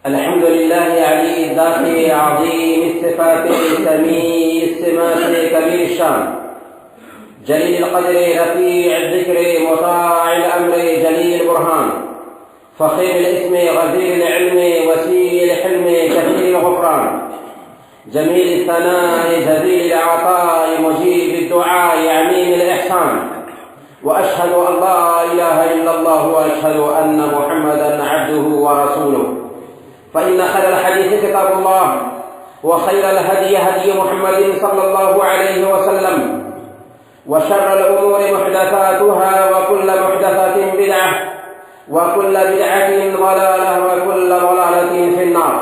الحمد لله علي الذات عظيم الصفات سميع السمات كبير الشان جليل القدر رفيع الذكر مطاع الأمر جليل البرهان فخير الاسم غزير العلم وسيع الحلم كثير الغفران جميل الثناء جزيل العطاء مجيب الدعاء عميم الإحسان وأشهد أن لا إله إلا الله وأشهد أن محمدا عبده ورسوله فإن خير الحديث كتاب الله وخير الهدي هدي محمد صلى الله عليه وسلم وشر الأمور محدثاتها وكل محدثة بدعة وكل بدعة ضلالة وكل ضلالة في النار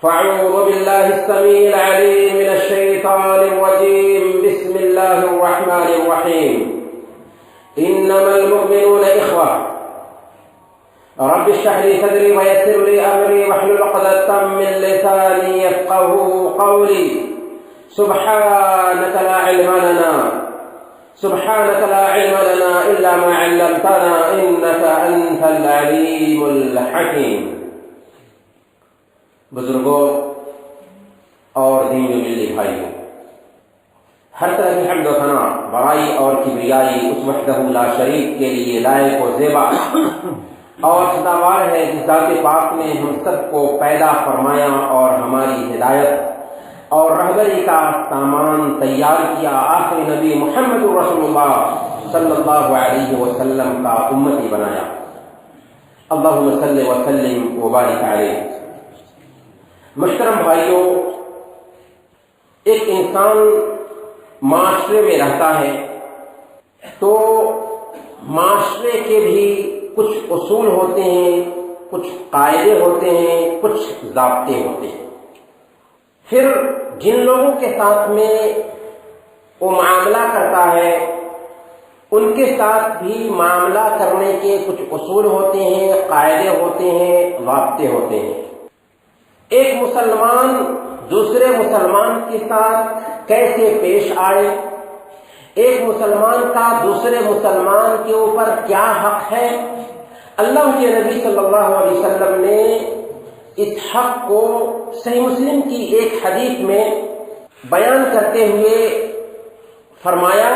فأعوذ بالله السميع العليم من الشيطان الرجيم بسم الله الرحمن الرحيم إنما المؤمنون إخوة رب اشرح لي صدري ويسر لي أمري واحلل عقدة من لساني يفقهوا قولي سبحانك لا علم لنا إلا ما علمتنا إنك أنت العليم الحكيم. بزرگوں اور دین ملی بھائیوں، ہر طرح کی حمد و ثنا بڑائی اور کبریائی اس وحدہ لا شریک کے لیے لائق و زیبا اور سزاوار ہے جس ذات پاک نے ہم سب کو پیدا فرمایا اور ہماری ہدایت اور رہبری کا سامان تیار کیا، آخری نبی محمد رسول اللہ صلی اللہ علیہ وسلم کا امتی بنایا. اللہم صلی وسلم وبارک علیہ. محترم بھائیوں، ایک انسان معاشرے میں رہتا ہے تو معاشرے کے بھی کچھ اصول ہوتے ہیں، کچھ قاعدے ہوتے ہیں، کچھ ضابطے ہوتے ہیں. پھر جن لوگوں کے ساتھ میں وہ معاملہ کرتا ہے ان کے ساتھ بھی معاملہ کرنے کے کچھ اصول ہوتے ہیں، قاعدے ہوتے ہیں، ضابطے ہوتے ہیں. ایک مسلمان دوسرے مسلمان کے ساتھ کیسے پیش آئے، ایک مسلمان کا دوسرے مسلمان کے اوپر کیا حق ہے، اللہ کے نبی صلی اللہ علیہ وسلم نے اس حق کو صحیح مسلم کی ایک حدیث میں بیان کرتے ہوئے فرمایا،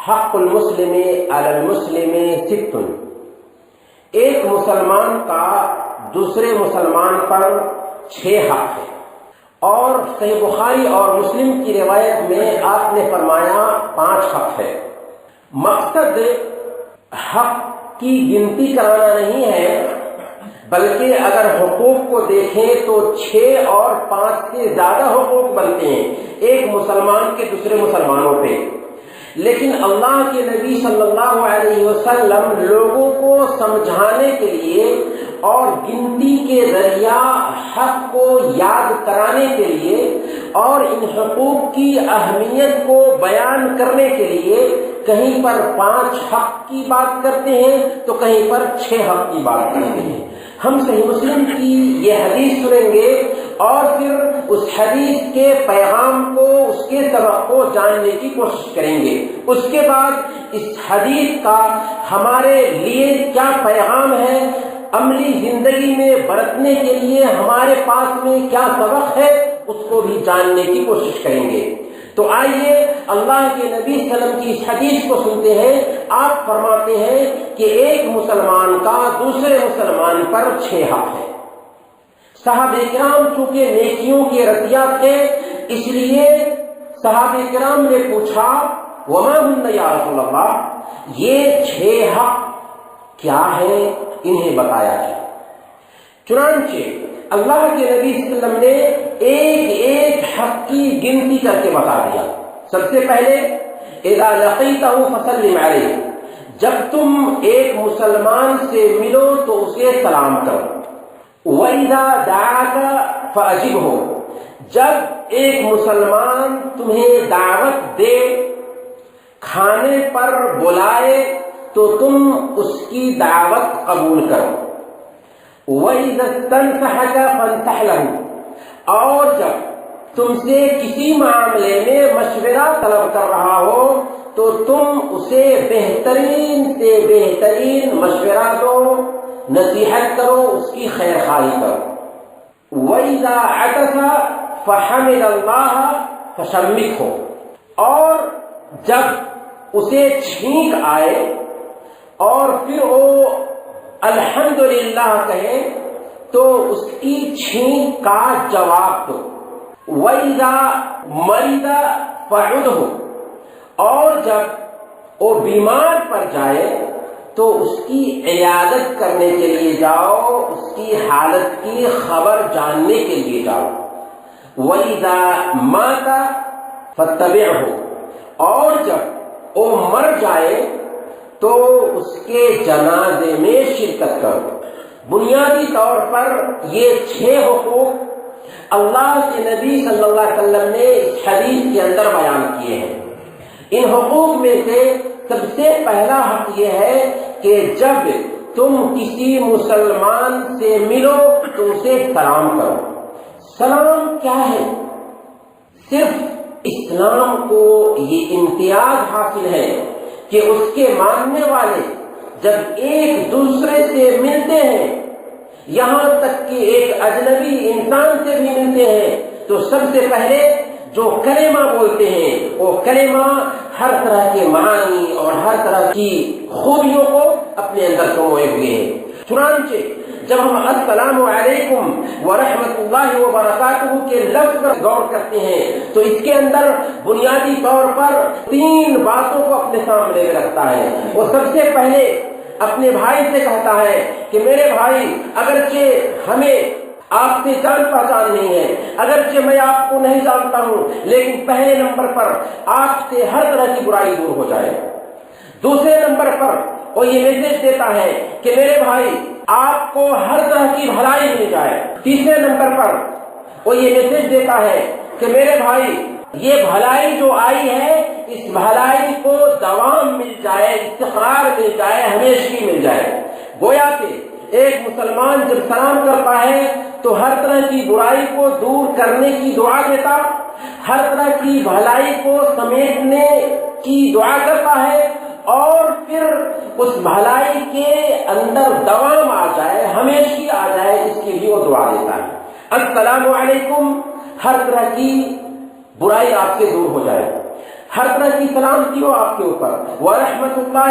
حق المسلم علی المسلم ست. ایک مسلمان کا دوسرے مسلمان پر 6 حق ہے. اور صحیح بخاری اور مسلم کی روایت میں آپ نے فرمایا 5 حق ہے. مقصد حق کی گنتی کرانا نہیں ہے، بلکہ اگر حقوق کو دیکھیں تو 6 اور 5 سے زیادہ حقوق بنتے ہیں ایک مسلمان کے دوسرے مسلمانوں پہ. لیکن اللہ کے نبی صلی اللہ علیہ وسلم لوگوں کو سمجھانے کے لیے اور گنتی کے ذریعہ حق کو یاد کرانے کے لیے اور ان حقوق کی اہمیت کو بیان کرنے کے لیے کہیں پر 5 حق کی بات کرتے ہیں تو کہیں پر 6 حق کی بات کرتے ہیں. ہم صحیح مسلم کی یہ حدیث سنیں گے اور پھر اس حدیث کے پیغام کو، اس کے سبق کو جاننے کی کوشش کریں گے. اس کے بعد اس حدیث کا ہمارے لیے کیا پیغام ہے، عملی زندگی میں برتنے کے لیے ہمارے پاس میں کیا سبق ہے، اس کو بھی جاننے کی کوشش کریں گے. تو آئیے اللہ کے نبی صلی اللہ علیہ وسلم کی اس حدیث کو سنتے ہیں. آپ فرماتے ہیں کہ ایک مسلمان کا دوسرے مسلمان پر 6 حق ہے. صحابہ کرام چونکہ نیکیوں کے رضیہ تھے، اس لیے صحابہ کرام نے پوچھا وما ہن یا رسول اللہ، یہ 6 حق کیا ہے، انہیں بتایا جائے. چنانچہ اللہ کے نبی صلی اللہ علیہ وسلم نے ایک حق کی گنتی کر کے بتا دیا. سب سے پہلے اذا لقیتہ فسلم علیہ، جب تم ایک مسلمان سے ملو تو اسے سلام کرو. وَإِذَا دَعَاكَ فَأَجِبْهُ، جب ایک مسلمان تمہیں دعوت دے، کھانے پر بلائے تو تم اس کی دعوت قبول کرو. وَإِذَا اسْتَنْصَحَكَ فَانْصَحْ لَهُ، اور جب تم سے کسی معاملے میں مشورہ طلب کر رہا ہو تو تم اسے بہترین سے بہترین مشورہ دو، نصیحت کرو، اس کی خیر خواہی کرو۔ وَإِذَا عَطَسَ فَحَمِدَ اللَّهَ فَشَمِّتْهُ، اور جب اسے چھینک آئے اور پھر وہ الحمدللہ کہے تو اس کی چھینک کا جواب دو۔ وَإِذَا مَرِضَ فَعُدْهُ، اور جب وہ بیمار پڑ جائے تو اس کی عیادت کرنے کے لیے جاؤ، اس کی حالت کی خبر جاننے کے لیے جاؤ۔ وَإِذَا مَاتَ فَاتَّبِعْهُ، اور جب وہ مر جائے تو اس کے جنازے میں شرکت کرو۔ بنیادی طور پر یہ 6 حقوق اللہ کے نبی صلی اللہ علیہ وسلم نے اس حدیث کے اندر بیان کیے ہیں۔ ان حقوق میں سے سب سے پہلا حق یہ ہے کہ جب تم کسی مسلمان سے ملو تو اسے سلام کرو۔ سلام کیا ہے؟ صرف اسلام کو یہ امتیاز حاصل ہے کہ اس کے ماننے والے جب ایک دوسرے سے ملتے ہیں، یہاں تک کہ ایک اجنبی انسان سے بھی ملتے ہیں، تو سب سے پہلے جو کلمہ بولتے ہیں وہ کلمہ ہر طرح کے معانی اور ہر طرح کی خوبیوں کو اپنے اندر سموئے ہوئے ہیں۔ چنانچہ جب ہم السلام علیکم ورحمۃ اللہ وبرکاتہ کے لفظ پر غور کرتے ہیں تو اس کے اندر بنیادی طور پر 3 باتوں کو اپنے سامنے میں رکھتا ہے۔ وہ سب سے پہلے اپنے بھائی سے کہتا ہے کہ میرے بھائی، اگرچہ ہمیں آپ سے جان پہچان نہیں ہے، اگرچہ میں آپ کو نہیں جانتا ہوں، لیکن پہلے نمبر پر آپ سے ہر طرح کی برائی دور ہو جائے۔ دوسرے نمبر پر وہ یہ میسج دیتا ہے کہ میرے بھائی، آپ کو ہر طرح کی بھلائی مل جائے۔ تیسرے نمبر پر وہ یہ میسج دیتا ہے کہ میرے بھائی، یہ بھلائی جو آئی ہے اس بھلائی کو دوام مل جائے، استقرار مل جائے، ہمیشگی مل جائے۔ گویا کہ ایک مسلمان جب سلام کرتا ہے تو ہر طرح کی برائی کو دور کرنے کی دعا دیتا، ہر طرح کی بھلائی کو سمیٹنے کی دعا کرتا ہے، اور پھر اس بھلائی کے اندر دوام آ جائے، ہمیشگی آ جائے، اس کی بھی وہ دعا دیتا ہے۔ السلام علیکم، ہر طرح کی برائی آپ سے دور ہو جائے، ہر طرح کی سلامتی ہو آپ کے اوپر۔ ورحمۃ اللہ،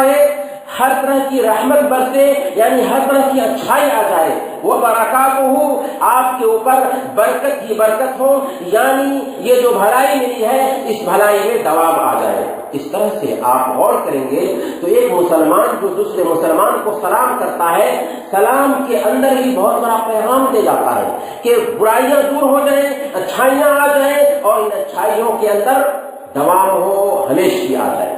ہر طرح کی رحمت برسے، یعنی ہر طرح کی اچھائی آ جائے۔ وہ برکاتہ ہو، آپ کے اوپر برکت ہی برکت ہو، یعنی یہ جو بھلائی ملی ہے اس بھلائی میں دوام آ جائے۔ اس طرح سے آپ غور کریں گے تو ایک مسلمان جو دوسرے مسلمان کو سلام کرتا ہے، سلام کے اندر ہی بہت بڑا پیغام دے جاتا ہے کہ برائیاں دور ہو جائیں، اچھائیاں آ جائیں، اور ان اچھائیوں کے اندر دوام ہو، ہمیشگی آ جائے۔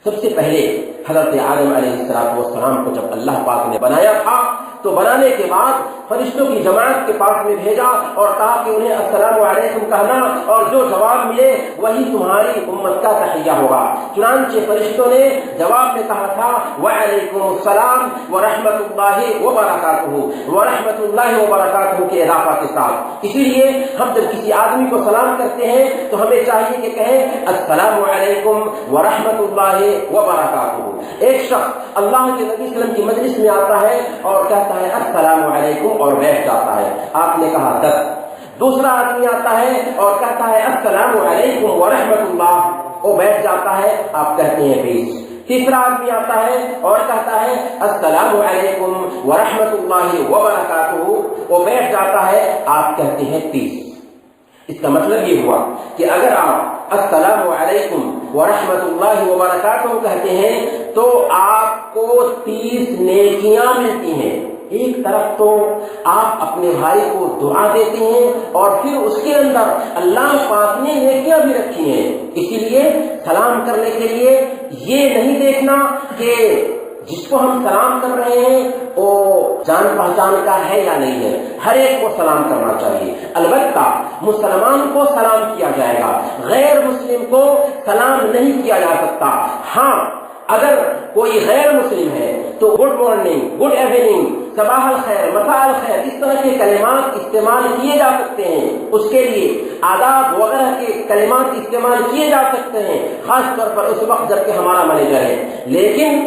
سب سے پہلے حضرت آدم علیہ السلام کو جب اللہ پاک نے بنایا تھا تو بنانے کے بعد فرشتوں کی جماعت کے پاس میں بھیجا اور کہا کہ انہیں السلام علیکم کہنا، اور جو جواب ملے وہی تمہاری امت کا تحیہ ہوگا۔ چنانچہ فرشتوں نے جواب میں کہا تھا وعلیکم السلام ورحمۃ اللہ وبرکاتہ، ورحمۃ اللہ وبرکاتہ کے اضافہ کے ساتھ۔ اسی لیے ہم جب کسی آدمی کو سلام کرتے ہیں تو ہمیں چاہیے کہ کہیں السلام علیکم ورحمۃ اللہ وبرکاتہ۔ ایک شخص اللہ کے نبی صلی اللہ علیہ وسلم کی مجلس میں آتا ہے اور کہتا ہے السلام علیکم اور بیٹھ جاتا ہے، آپ نے کہا 10۔ دوسرا آدمی آتا ہے اور کہتا ہے السلام علیکم ورحمۃ اللہ، وہ بیٹھ جاتا ہے، آپ کہتے ہیں 20۔ تیسرا آدمی آتا ہے اور کہتا ہے السلام علیکم ورحمۃ اللہ وبرکاتہ، وہ بیٹھ جاتا ہے، آپ کہتے ہیں 30۔ اس کا مطلب یہ ہوا کہ اگر آپ السلام علیکم ورحمۃ اللہ وبرکاتہ کہتے ہیں تو آپ کو 30 نیکیاں ملتی ہیں۔ ایک طرف تو آپ اپنے بھائی کو دعا دیتے ہیں اور پھر اس کے اندر اللہ پاک نے نیکیاں بھی رکھی ہیں۔ اسی لیے سلام کرنے کے لیے یہ نہیں دیکھنا کہ جس کو ہم سلام کر رہے ہیں وہ جان پہچان کا ہے یا نہیں ہے، ہر ایک کو سلام کرنا چاہیے۔ البتہ مسلمان کو سلام کیا جائے گا، غیر مسلم کو سلام نہیں کیا جا سکتا۔ ہاں، اگر کوئی غیر مسلم ہے تو گڈ مارننگ، گڈ ایوننگ، صباح الخیر، مساء الخیر، اس طرح کے کلمات استعمال کیے جا سکتے ہیں، اس کے لیے آداب وغیرہ کے کلمات استعمال کیے جا سکتے ہیں، خاص طور پر اس وقت جب کہ ہمارا مینیجر ہے. لیکن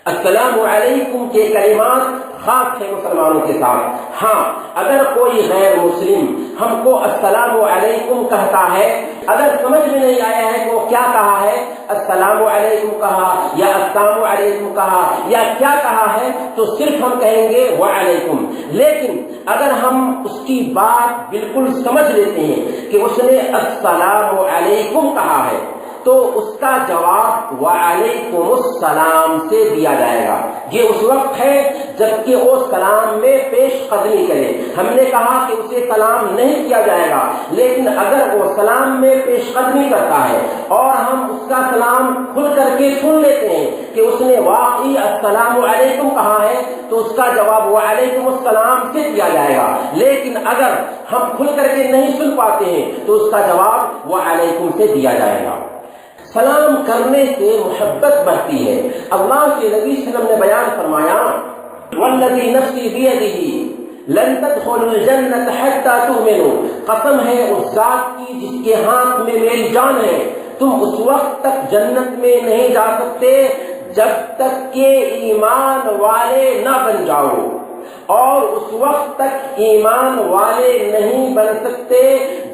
السلام علیکم کے کلمات خاص ہے مسلمانوں کے ساتھ. ہاں، اگر کوئی غیر مسلم ہم کو السلام علیکم کہتا ہے، اگر سمجھ میں نہیں آیا ہے کہ وہ کیا کہا ہے، السلام علیکم کہا یا السلام علیکم کہا یا کیا کہا ہے، تو صرف ہم کہیں گے وعلیکم. لیکن اگر ہم اس کی بات بالکل سمجھ لیتے ہیں کہ اس نے السلام علیکم کہا ہے، تو اس کا جواب وعلیکم السلام سے دیا جائے گا. یہ اس وقت ہے جبکہ وہ سلام میں پیش قدمی کرے. ہم نے کہا کہ اسے سلام نہیں کیا جائے گا، لیکن اگر وہ سلام میں پیش قدمی کرتا ہے اور ہم اس کا سلام کھل کر کے سن لیتے ہیں کہ اس نے واقعی السلام علیکم کہا ہے، تو اس کا جواب وعلیکم السلام سے دیا جائے گا. لیکن اگر ہم کھل کر کے نہیں سن پاتے ہیں تو اس کا جواب وعلیکم سے دیا جائے گا. سلام کرنے سے محبت بڑھتی ہے. اللہ کے نبی صلی اللہ علیہ وسلم نے بیان فرمایا، والذی نفسی بیدہ لن تدخلوا الجنة حتى تؤمنوا، قسم ہے اس ذات کی جس کے ہاتھ میں میری جان ہے، تم اس وقت تک جنت میں نہیں جا سکتے جب تک کہ ایمان والے نہ بن جاؤ، اور اس وقت تک ایمان والے نہیں بن سکتے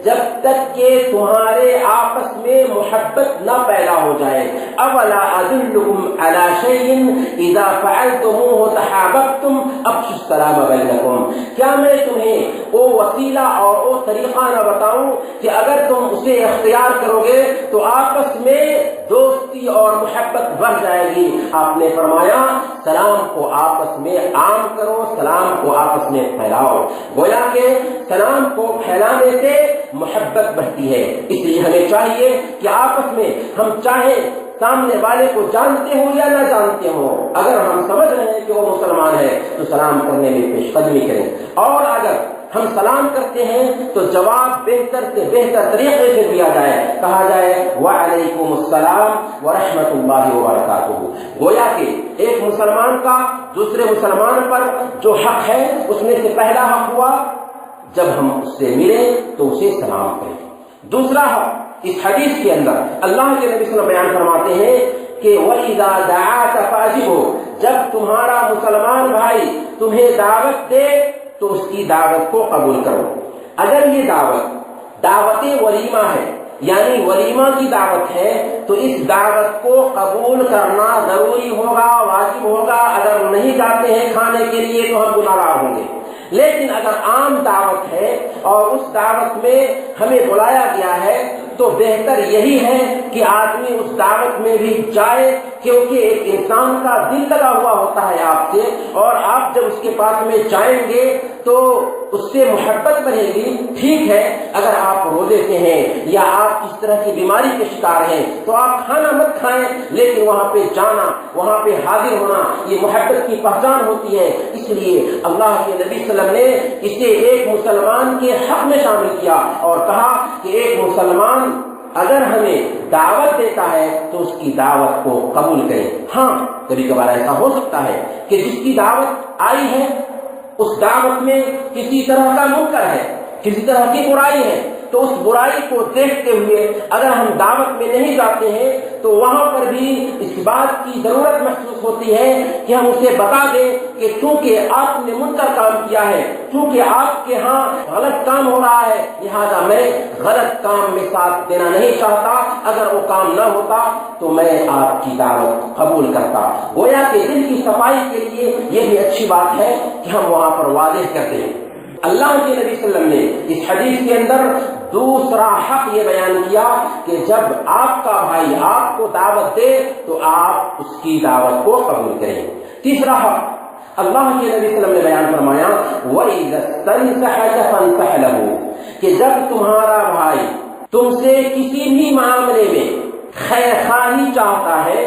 جب تک کہ تمہارے آپس میں محبت نہ پیدا ہو جائے. اولا ادلکم علی شیء اذا فعلتموه تحاببتم افشوا السلام بینکم، کیا میں تمہیں وہ وسیلہ اور وہ طریقہ نہ بتاؤں کہ اگر تم اسے اختیار کرو گے تو آپس میں دوستی اور محبت بڑھ جائے گی. آپ نے فرمایا سلام کو آپس میں عام کرو، سلام کو آپس میں پھیلاؤ. گویا کہ سلام کو پھیلانے سے محبت بڑھتی ہے. اس لیے ہمیں چاہیے کہ آپس میں ہم چاہے سامنے والے کو جانتے ہوں یا نہ جانتے ہوں، اگر ہم سمجھ رہے ہیں کہ وہ مسلمان ہے تو سلام کرنے میں پیش قدمی کریں، اور اگر ہم سلام کرتے ہیں تو جواب بہتر سے بہتر طریقے سے دیا جائے، کہا جائے وعلیکم السلام ورحمۃ اللہ وبرکاتہ. گویا کہ ایک مسلمان کا دوسرے مسلمان پر جو حق ہے اس میں سے پہلا حق ہوا جب ہم اس سے ملیں تو اسے سلام کریں. دوسرا حق اس حدیث کے اندر اللہ کے نبی صلی اللہ علیہ وسلم بیان فرماتے ہیں کہ وَإِذَا دَعَاكَ فَأَجِبْهُ، جب تمہارا مسلمان بھائی تمہیں دعوت دے تو اس کی دعوت کو قبول کرو. اگر یہ دعوت ولیمہ ہے، یعنی ولیمہ کی دعوت ہے، تو اس دعوت کو قبول کرنا ضروری ہوگا، واجب ہوگا. اگر نہیں جاتے ہیں کھانے کے لیے تو ہم گناہگار ہوں گے. لیکن اگر عام دعوت ہے اور اس دعوت میں ہمیں بلایا گیا ہے تو بہتر یہی ہے کہ آدمی اس دعوت میں بھی جائے، کیونکہ ایک انسان کا دل لگا ہوا ہوتا ہے آپ سے، اور آپ جب اس کے پاس میں جائیں گے تو اس سے محبت بڑھے گی. ٹھیک ہے اگر آپ روزے سے ہیں یا آپ اس طرح کی بیماری کے شکار ہیں تو آپ کھانا مت کھائیں، لیکن وہاں پہ جانا، وہاں پہ حاضر ہونا یہ محبت کی پہچان ہوتی ہے. اس لیے اللہ کے نبی صلی اللہ علیہ وسلم نے اسے ایک مسلمان کے حق میں شامل کیا اور کہا کہ ایک مسلمان اگر ہمیں دعوت دیتا ہے تو اس کی دعوت کو قبول کریں. ہاں کبھی کبھار ایسا ہو سکتا ہے کہ جس کی دعوت آئی ہے اس دعوت میں کسی طرح کا منکر ہے، کسی طرح کی برائی ہے، تو اس برائی کو دیکھتے ہوئے اگر ہم دعوت میں نہیں جاتے ہیں تو وہاں پر بھی اس بات کی ضرورت محسوس ہوتی ہے کہ ہم اسے بتا دیں کہ چونکہ آپ نے منکر کام کیا ہے، چونکہ آپ کے ہاں غلط کام ہو رہا ہے، لہذا میں غلط کام میں ساتھ دینا نہیں چاہتا. اگر وہ کام نہ ہوتا تو میں آپ کی دعوت قبول کرتا. گویا کہ دل کی صفائی کے لیے یہ بھی اچھی بات ہے کہ ہم وہاں پر واضح کرتے ہیں. اللہ کے نبی صلی اللہ علیہ وسلم نے اس حدیث کے اندر دوسرا حق یہ بیان کیا کہ جب آپ کا بھائی آپ کو دعوت دے تو آپ اس کی دعوت کو قبول کریں. تیسرا حق اللہ کے نبی صلی اللہ علیہ وسلم نے بیان فرمایا وَإِذَا اسْتَنْصَحَكَ فَانْصَحْ لَهُ، کہ جب تمہارا بھائی تم سے کسی بھی معاملے میں خیر خواہی چاہتا ہے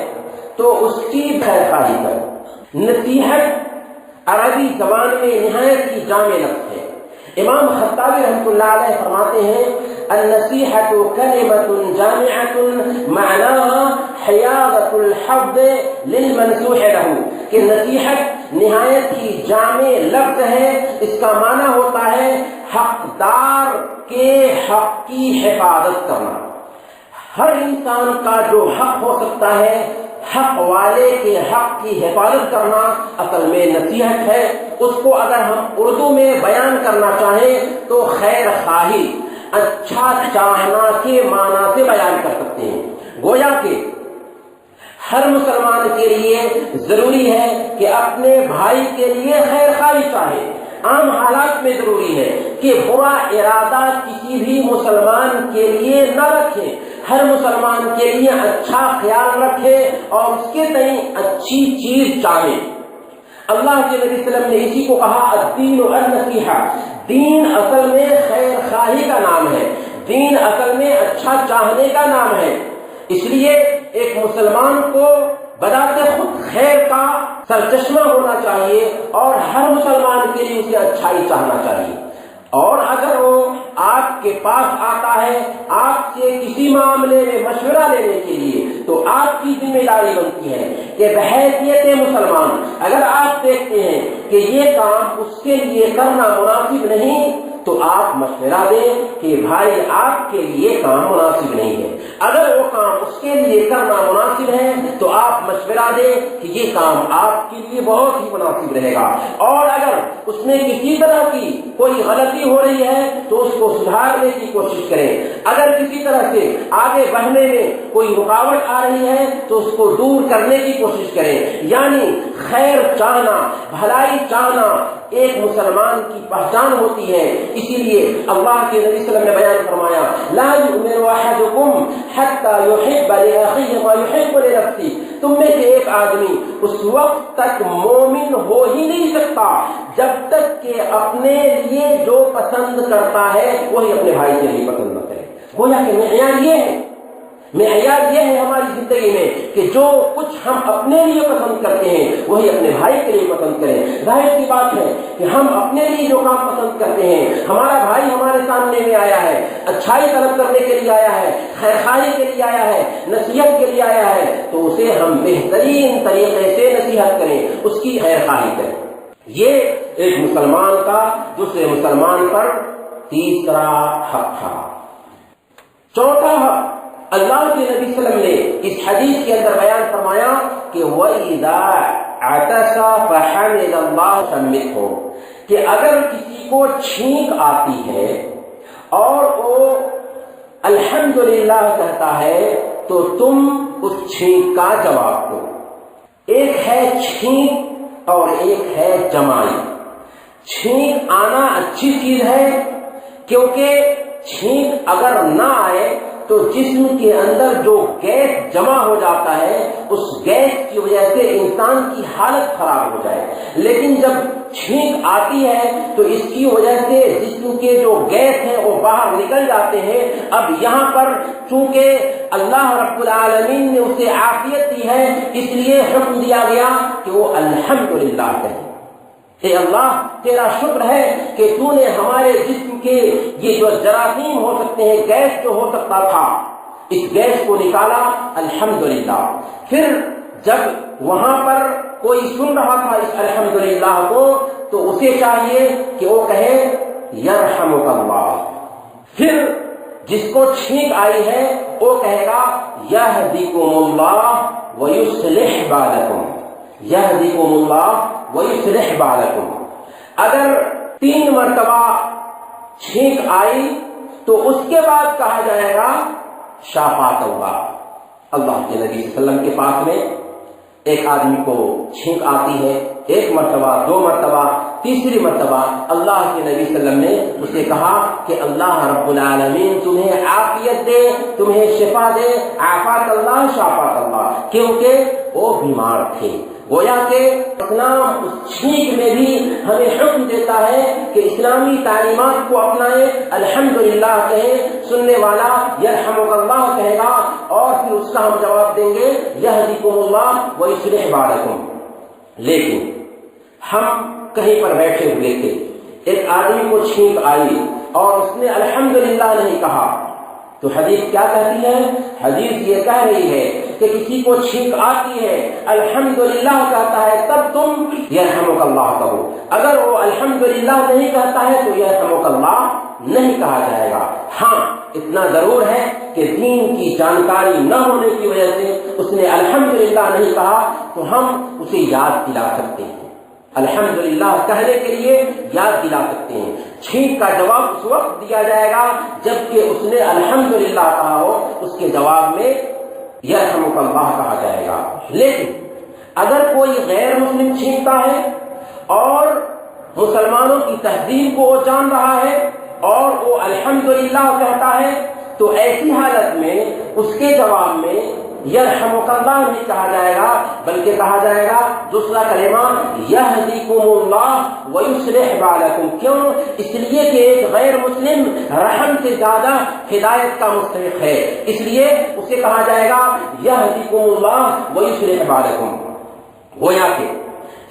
تو اس کی خیر خواہی کرو. نصیحت عربی زبان میں نہایت کی جامع لفظ ہے. امام خطابی رحمۃ اللہ علیہ فرماتے ہیں النصیحۃ کلمۃ جامعۃ معناها حیاضۃ الحظ للمنصوح له، کہ نصیحت نہایت ہی جامع لفظ ہے، اس کا معنی ہوتا ہے حقدار کے حق کی حفاظت کرنا۔ ہر انسان کا جو حق ہو سکتا ہے، حق والے کے حق کی حفاظت کرنا اصل میں نصیحت ہے۔ اس کو اگر ہم اردو میں بیان کرنا چاہیں تو خیر خواہی، اچھا چاہنا کے معنی سے بیان کر سکتے ہیں۔ گویا کہ ہر مسلمان کے لیے ضروری ہے کہ اپنے بھائی کے لیے خیر خواہی چاہے۔ عام حالات میں ضروری ہے کہ برا ارادہ کسی بھی مسلمان کے لیے نہ رکھے، ہر مسلمان کے لیے اچھا خیال رکھے اور اس کے تئیں اچھی چیز چاہے۔ اللہ کے نبی صلی اللہ علیہ وسلم نے اسی کو کہا الدین النصیحہ، دین اصل میں خیر خواہی کا نام ہے، دین اصل میں اچھا چاہنے کا نام ہے۔ اس لیے ایک مسلمان کو بذات خود خیر کا سرچشمہ ہونا چاہیے اور ہر مسلمان کے لیے اسے اچھائی چاہنا چاہیے۔ اور اگر وہ آپ کے پاس آتا ہے آپ سے کسی معاملے میں مشورہ لینے کے لیے تو آپ کی ذمہ داری بنتی ہے کہ بحیثیت مسلمان اگر آپ دیکھتے ہیں کہ یہ کام اس کے لیے کرنا مناسب نہیں تو آپ مشورہ دیں کہ بھائی آپ کے لیے کام مناسب نہیں ہے۔ اگر وہ کام اس کے لیے کرنا مناسب ہے تو آپ مشورہ دیں کہ یہ کام آپ کے لیے بہت ہی مناسب رہے گا، اور اگر اس میں کسی طرح کی کوئی غلطی ہو رہی ہے تو اس کو سدھارنے کی کوشش کریں۔ اگر کسی طرح سے آگے بڑھنے میں کوئی رکاوٹ آ رہی ہے تو اس کو دور کرنے کی کوشش کریں۔ یعنی خیر چاہنا، بھلائی چاہنا ایک مسلمان کی پہچان ہوتی ہے۔ اسی لیے اللہ کے نبی صلی اللہ علیہ وسلم نے بیان فرمایا لا یؤمن احدکم حتی یحب لاخیہ ما یحب لنفسہ، تم میں سے ایک آدمی اس وقت تک مومن ہو ہی نہیں سکتا جب تک کہ اپنے لیے جو پسند کرتا ہے وہی اپنے بھائی کے لیے پسند نہ کرے۔ گویا کہ معیار یہ ہے ہماری زندگی میں کہ جو کچھ ہم اپنے لیے پسند کرتے ہیں وہی اپنے بھائی کے لیے پسند کریں۔ ظاہر سی بات ہے کہ ہم اپنے لیے جو کام پسند کرتے ہیں، ہمارا بھائی ہمارے سامنے میں آیا ہے، اچھائی طلب کرنے کے لیے آیا ہے، خیر خواہی کے لیے آیا ہے، نصیحت کے لیے آیا ہے، تو اسے ہم بہترین طریقے سے نصیحت کریں، اس کی خیر خواہی کریں۔ یہ ایک مسلمان کا دوسرے مسلمان پر تیسرا حق تھا۔ چوتھا حق اللہ کے نبی صلی اللہ علیہ وسلم نے اس حدیث کے اندر بیان فرمایا کہ وَإِذَا عَطَسَ فَحَمِدَ اللَّهَ فَشَمِّتْهُ، کہ اگر کسی کو چھینک آتی ہے اور وہ الحمدللہ کہتا ہے تو تم اس چھینک کا جواب دو۔ ایک ہے چھینک اور ایک ہے جمائی۔ چھینک آنا اچھی چیز ہے، کیونکہ چھینک اگر نہ آئے تو جسم کے اندر جو گیس جمع ہو جاتا ہے اس گیس کی وجہ سے انسان کی حالت خراب ہو جائے، لیکن جب چھینک آتی ہے تو اس کی وجہ سے جسم کے جو گیس ہیں وہ باہر نکل جاتے ہیں۔ اب یہاں پر چونکہ اللہ رب العالمین نے اسے عافیت دی ہے اس لیے حکم دیا گیا کہ وہ الحمدللہ کہے، اے اللہ تیرا شکر ہے کہ تو نے ہمارے جسم کے یہ جو جراثیم ہو سکتے ہیں، گیس جو ہو سکتا تھا، اس گیس کو نکالا، الحمدللہ۔ پھر جب وہاں پر کوئی سن رہا تھا اس الحمدللہ کو تو اسے چاہیے کہ وہ کہے یرحمک اللہ۔ پھر جس کو چھینک آئی ہے وہ کہے گا یہدیکم اللہ ویصلح بالکم، یہدیکم اللہ ویصلح بالکم۔ اگر 3 مرتبہ چھینک آئی تو اس کے بعد کہا جائے گا شافاک اللہ۔ اللہ کے نبی صلی اللہ علیہ وسلم کے پاس میں ایک آدمی کو چھینک آتی ہے، 1 مرتبہ، 2 مرتبہ، تیسری مرتبہ اللہ کے نبی صلی اللہ علیہ وسلم نے اسے کہا کہ اللہ رب العالمین تمہیں عافیت دے، تمہیں شفا دے، عافاک اللہ شافاک اللہ، کیونکہ وہ بیمار تھے۔ گویا کہ اسلام اس چھینک میں بھی ہمیں حکم دیتا ہے کہ اسلامی تعلیمات کو اپنائیں، الحمدللہ کہیں، سننے والا یرحمک اللہ کہے گا اور پھر اس کا ہم جواب دیں گے یہدیکم اللہ ویصلح بالکم۔ لیکن ہم کہیں پر بیٹھے ہوئے تھے، ایک آدمی کو چھینک آئی اور اس نے الحمدللہ نہیں کہا، تو حدیث کیا کہتی ہے؟ حدیث یہ کہہ رہی ہے کہ کسی کو چھینک آتی ہے الحمدللہ کہتا ہے تب تم یرحمک اللہ کہو، اگر وہ الحمدللہ نہیں کہتا ہے تو یرحمک اللہ نہیں کہا جائے گا۔ ہاں اتنا ضرور ہے کہ دین کی جانکاری نہ ہونے کی وجہ سے اس نے الحمدللہ نہیں کہا تو ہم اسے یاد دلا سکتے ہیں، الحمدللہ کہنے کے لیے یاد دلا سکتے ہیں۔ چھینک کا جواب اس وقت دیا جائے گا جبکہ اس نے الحمدللہ کہا ہو، اس کے جواب میں یرحمک اللہ کہا جائے گا۔ لیکن اگر کوئی غیر مسلم چھینکتا ہے اور مسلمانوں کی تہذیب کو وہ جان رہا ہے اور وہ الحمدللہ کہتا ہے تو ایسی حالت میں اس کے جواب میں یرحمک اللہ نہیں کہا جائے گا بلکہ کہا جائے گا دوسرا کلمہ یہدیکم اللہ ویصلح بالکم۔ کیوں؟ اس لیے کہ ایک غیر مسلم رحم سے زیادہ ہدایت کا مستحق ہے، اس لیے اسے کہا جائے گا یہدیکم اللہ ویصلح بالکم۔ گویا کہ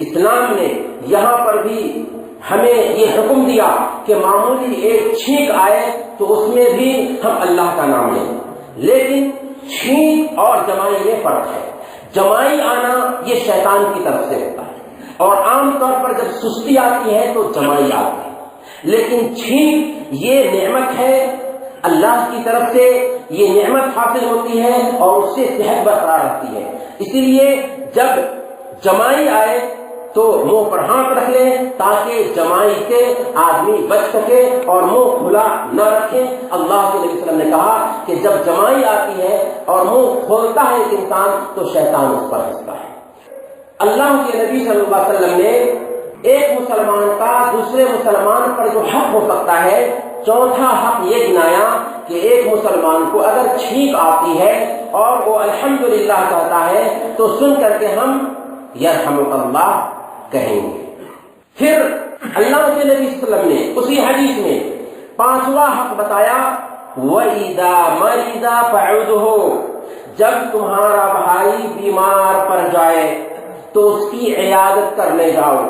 اسلام نے یہاں پر بھی ہمیں یہ حکم دیا کہ معمولی ایک چھینک آئے تو اس میں بھی ہم اللہ کا نام لیں، لیکن چھینک اور جمائی میں فرق ہے۔ جمائی آنا یہ شیطان کی طرف سے ہوتا ہے اور عام طور پر جب سستی آتی ہے تو جمائی آتی ہے، لیکن چھینک یہ نعمت ہے اللہ کی طرف سے، یہ نعمت حاصل ہوتی ہے اور اس سے صحت برقرار رہتی ہے۔ اسی لیے جب جمائی آئے تو منہ پر ہاتھ رکھ لیں تاکہ جمائی سے آدمی بچ سکے اور منہ کھلا نہ رکھے۔ اللہ کے نبی صلی اللہ علیہ وسلم نے کہا کہ جب جمائی آتی ہے اور منہ کھولتا ہے ایک انسان تو شیطان اس پر ہنستا ہے۔ اللہ کے نبی صلی اللہ علیہ وسلم نے ایک مسلمان کا دوسرے مسلمان پر جو حق ہو سکتا ہے، چوتھا حق یہ گنایا کہ ایک مسلمان کو اگر چھینک آتی ہے اور وہ الحمدللہ کہتا ہے تو سن کر کے ہم یرحمک اللہ کہیں گے۔ پھر اللہ کے نبی صلی اللہ علیہ وسلم نے اسی حدیث میں پانچواں حق بتایا وَإِذَا مَرِضَ فَعُودْهُ، جب تمہارا بھائی بیمار پڑ جائے تو اس کی عیادت کرنے جاؤ۔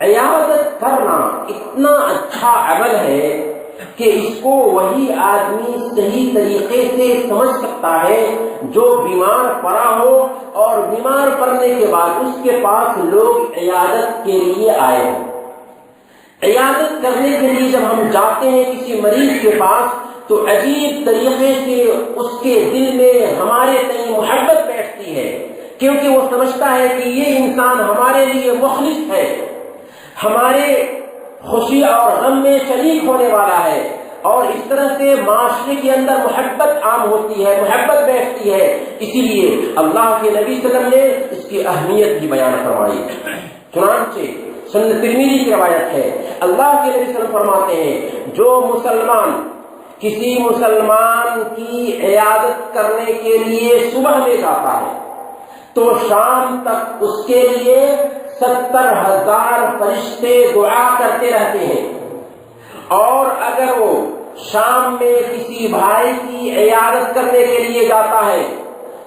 عیادت کرنا اتنا اچھا عمل ہے کہ اس کو وہی آدمی صحیح طریقے سے سمجھ سکتا ہے جو بیمار پڑا ہو اور بیمار پڑنے کے بعد اس کے پاس لوگ عیادت کے لیے آئے ہیں۔ عیادت کرنے کے لیے جب ہم جاتے ہیں کسی مریض کے پاس تو عجیب طریقے سے اس کے دل میں ہمارے تئیں محبت بیٹھتی ہے، کیونکہ وہ سمجھتا ہے کہ یہ انسان ہمارے لیے مخلص ہے، ہمارے خوشی اور غم میں شریک ہونے والا ہے، اور اس طرح سے معاشرے کے اندر محبت عام ہوتی ہے، محبت بیٹھتی ہے۔ اسی لیے اللہ کے نبی صلی اللہ علیہ وسلم نے اس کی اہمیت بھی بیان فرمائی۔ چنانچہ سنن ترمذی کی روایت ہے، اللہ کے نبی صلی اللہ علیہ وسلم فرماتے ہیں جو مسلمان کسی مسلمان کی عیادت کرنے کے لیے صبح میں جاتا ہے تو شام تک اس کے لیے 70,000 فرشتے دعا کرتے رہتے ہیں، اور اگر وہ شام میں کسی بھائی کی عیادت کرنے کے لیے جاتا ہے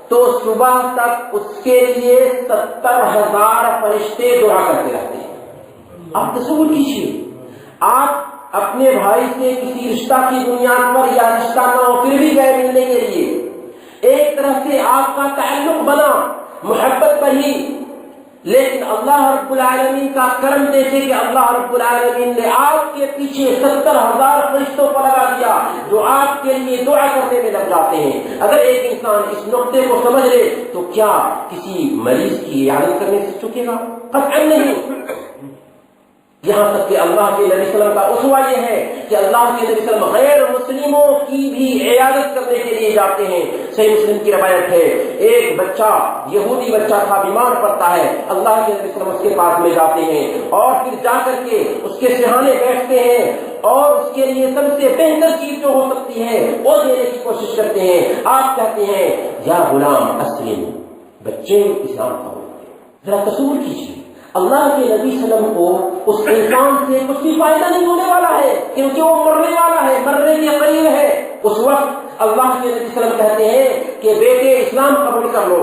تو صبح تک اس کے لیے 70,000 فرشتے دعا کرتے رہتے ہیں۔ آپ تصور کیجیے، آپ اپنے بھائی سے کسی رشتہ کی بنیاد پر یا رشتہ نہ ہو پھر بھی گئے ملنے کے لیے، ایک طرح سے آپ کا تعلق بنا محبت پر ہی، لیکن اللہ رب العالمین کا کرم دیکھے کہ اللہ رب العالمین نے آپ کے پیچھے 70,000 فرشتوں کو لگا دیا جو آپ کے لیے دعا کرنے میں لگ جاتے ہیں۔ اگر ایک انسان اس نقطے کو سمجھ لے تو کیا کسی مریض کی عیادت کرنے سے چکے گا؟ قطعاً نہیں۔ یہاں تک کہ اللہ کے نبی صلی اللہ علیہ وسلم کا اسوہ یہ ہے کہ اللہ کے نبی صلی اللہ علیہ وسلم غیر مسلموں کی بھی عیادت کرنے کے لیے جاتے ہیں۔ صحیح مسلم کی روایت ہے، ایک بچہ یہودی بچہ تھا، بیمار پڑتا ہے، اللہ کے نبی صلی اللہ علیہ وسلم اس کے پاس میں جاتے ہیں اور پھر جا کر کے اس کے سرہانے بیٹھتے ہیں اور اس کے لیے سب سے بہتر چیز جو ہو سکتی ہے وہ دینے کی کوشش کرتے ہیں۔ آپ کہتے ہیں یا غلام اسلم، بچے اسلام کا ہوتے ہیں۔ ذرا تصور کیجیے، اللہ کے نبی صلی اللہ علیہ وسلم کو اس انسان سے کچھ بھی فائدہ نہیں ہونے والا ہے کیونکہ وہ مرنے والا ہے، مرنے کے قریب ہے۔ اس وقت اللہ کے نبی صلی اللہ علیہ وسلم کہتے ہیں کہ بیٹے اسلام قبول کر لو۔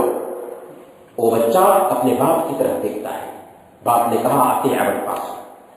وہ بچہ اپنے باپ کی طرف دیکھتا ہے، باپ نے کہا آتے ابوالقاسم،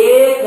1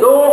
2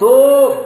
2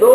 2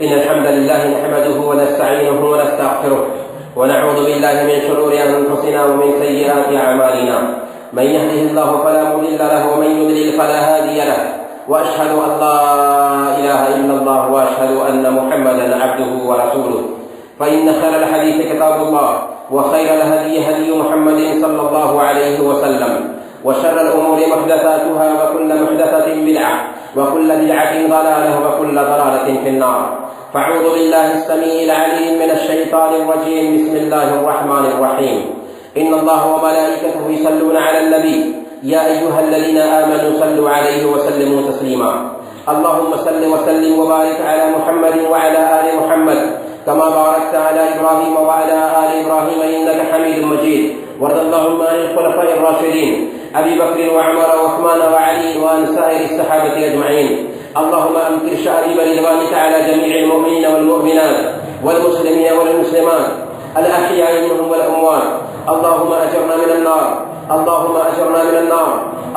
إن الحمد لله نحمده ونستعينه ونستغفره ونعوذ بالله من شرور أنفسنا ومن سيئات أعمالنا. من يهده الله فلا مضل له ومن يضلل فلا هادي له. وأشهد أن لا إله إلا الله وأشهد أن محمدا عبده ورسوله. فإن خير الحديث كتاب الله وخير الهدي هدي محمد صلى الله عليه وسلم وشر الأمور محدثاتها وكل محدثة بدعة وكل بدعة ضلالة وكل ضلالة في النار. فأعوذ بالله السميع العليم من الشيطان الرجيم. بسم الله الرحمن الرحيم. إن الله وملائكته يصلون على النبي يا أيها الذين آمنوا صلوا عليه وسلموا تسليما. اللهم صل وسلم وبارك على محمد وعلى آل محمد كما باركت على إبراهيم وعلى آل إبراهيم إنك حميد مجيد. وارض اللهم عن الخلفاء الراشدين أبي بكر وعمر وعثمان وعلي وعن سائر الصحابة أجمعين. اللهم أمطر شعائب رضوانك على جميع المؤمنين والمؤمنات والمسلمين والمسلمات الأحياء منهم والأموات. اللهم أجرنا من النار، اللهم أجرنا من النار،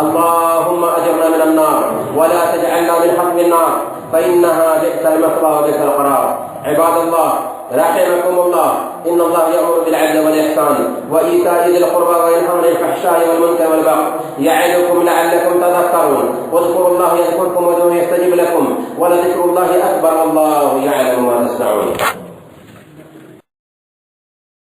اللهم أجرنا من النار ولا تجعلنا من حطب النار فإنها بئس المثوى وبئس القرار. عباد الله رحمكم الله، إن الله يأمر بالعدل والإحسان وإيتاء ذي القربى وينهى عن الفحشاء والمنكر والبغي يعظكم لعلكم تذكرون. واذكروا الله يذكركم وادعوه يستجب لكم ولذكر الله أكبر والله يعلم ما تصنعون.